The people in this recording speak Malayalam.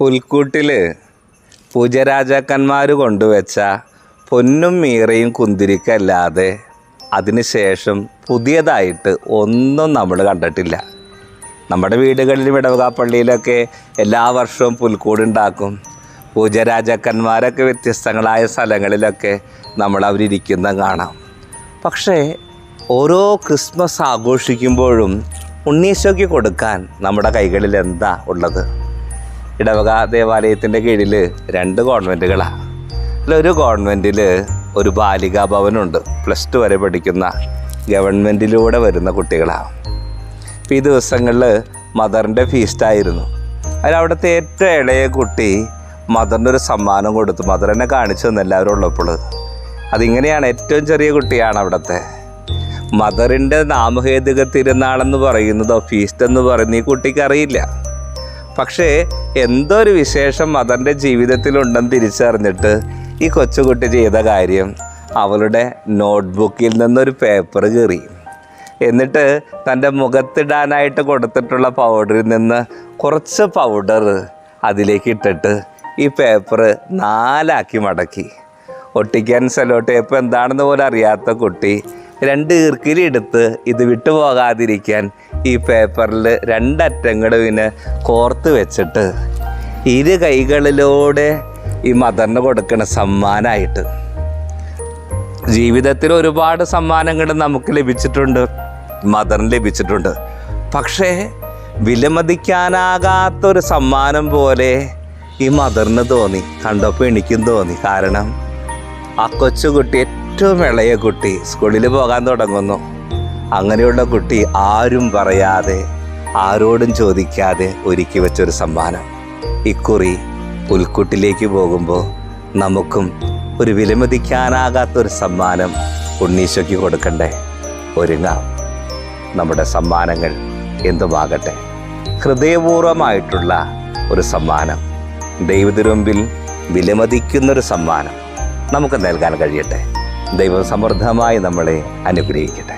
പുൽക്കൂട്ടിൽ പൂജരാജാക്കന്മാർ കൊണ്ടുവച്ച പൊന്നും മീറയും കുന്തിരിക്കല്ലാതെ അതിനുശേഷം പുതിയതായിട്ട് ഒന്നും നമ്മൾ കണ്ടിട്ടില്ല. നമ്മുടെ വീടുകളിലും ഇടവകാപ്പള്ളിയിലൊക്കെ എല്ലാ വർഷവും പുൽക്കൂടുണ്ടാക്കും. പൂജരാജാക്കന്മാരൊക്കെ വ്യത്യസ്തങ്ങളായ സ്ഥലങ്ങളിലൊക്കെ നമ്മൾ അവരിയ്ക്കുന്ന കാണാം. പക്ഷേ ഓരോ ക്രിസ്മസ് ആഘോഷിക്കുമ്പോഴും ഉണ്ണീശോയ്ക്ക് കൊടുക്കാൻ നമ്മുടെ കൈകളിൽ എന്താ ഉള്ളത്? ഇടവക ദേവാലയത്തിൻ്റെ കീഴിൽ 2 കോൺവെൻറ്റുകളാണ്. അതിലൊരു കോൺവെൻറ്റിൽ ഒരു ബാലികാ ഭവനുണ്ട്. +2 വരെ പഠിക്കുന്ന ഗവൺമെൻറ്റിലൂടെ വരുന്ന കുട്ടികളാണ്. ഇപ്പോൾ ഈ ദിവസങ്ങളിൽ മദറിൻ്റെ ഫീസ്റ്റായിരുന്നു. അതിലവിടുത്തെ ഏറ്റവും ഇളയ കുട്ടി മദറിൻ്റെ ഒരു സമ്മാനം കൊടുത്തു. മദർ എന്നെ കാണിച്ചു തന്നു എല്ലാവരും ഉള്ളപ്പോൾ. അതിങ്ങനെയാണ്, ഏറ്റവും ചെറിയ കുട്ടിയാണ് അവിടുത്തെ. മദറിൻ്റെ നാമഹേതുക തിരുനാളെന്ന് പറയുന്നതോ ഫീസ്റ്റ് എന്ന് പറയുന്നത് ഈ കുട്ടിക്ക് അറിയില്ല. പക്ഷേ എന്തോ ഒരു വിശേഷം മദറിൻ്റെ ജീവിതത്തിലുണ്ടെന്ന് തിരിച്ചറിഞ്ഞിട്ട് ഈ കൊച്ചുകുട്ടി ചെയ്ത കാര്യം, അവളുടെ നോട്ട്ബുക്കിൽ നിന്നൊരു പേപ്പർ കീറി. എന്നിട്ട് തൻ്റെ മുഖത്തിടാനായിട്ട് കൊടുത്തിട്ടുള്ള പൗഡറിൽ നിന്ന് കുറച്ച് പൗഡർ അതിലേക്ക് ഇട്ടിട്ട് ഈ പേപ്പർ 4 മടക്കി. ഒട്ടിക്കാൻ സെല്ലോ ടേപ്പ് എന്താണെന്ന് പോലും അറിയാത്ത കുട്ടി 2 ഈർക്കിലെടുത്ത് ഇത് വിട്ടുപോകാതിരിക്കാൻ ഈ പേപ്പറിൽ 2 അറ്റങ്ങളിനെ കോർത്ത് വെച്ചിട്ട് 2 കൈകളിലൂടെ ഈ മദറിന് കൊടുക്കുന്ന സമ്മാനമായിട്ട്. ജീവിതത്തിൽ ഒരുപാട് സമ്മാനങ്ങൾ നമുക്ക് ലഭിച്ചിട്ടുണ്ട്, മദറിന് ലഭിച്ചിട്ടുണ്ട്. പക്ഷേ വിലമതിക്കാനാകാത്തൊരു സമ്മാനം പോലെ ഈ മദറിന് തോന്നി. കണ്ടപ്പോൾ എനിക്കും തോന്നി. കാരണം ആ കൊച്ചുകുട്ടി, ഏറ്റവും ഇളയ കുട്ടി, സ്കൂളിൽ പോകാൻ തുടങ്ങുന്നു. അങ്ങനെയുള്ള കുട്ടി ആരും പറയാതെ, ആരോടും ചോദിക്കാതെ ഒരുക്കി വെച്ചൊരു സമ്മാനം. ഇക്കുറി പുൽക്കൂട്ടിലേക്ക് പോകുമ്പോൾ നമുക്കും ഒരു വിലമതിക്കാനാകാത്തൊരു സമ്മാനം ഉണ്ണീശോയ്ക്ക് കൊടുക്കണ്ടേ? ഒരുങ്ങാം. നമ്മുടെ സമ്മാനങ്ങൾ എന്തുമാകട്ടെ, ഹൃദയപൂർവമായിട്ടുള്ള ഒരു സമ്മാനം, ദൈവത്തിനുമുമ്പിൽ വിലമതിക്കുന്നൊരു സമ്മാനം നമുക്ക് നൽകാൻ കഴിയട്ടെ. ദൈവം സമൃദ്ധമായി നമ്മളെ അനുഗ്രഹിക്കട്ടെ.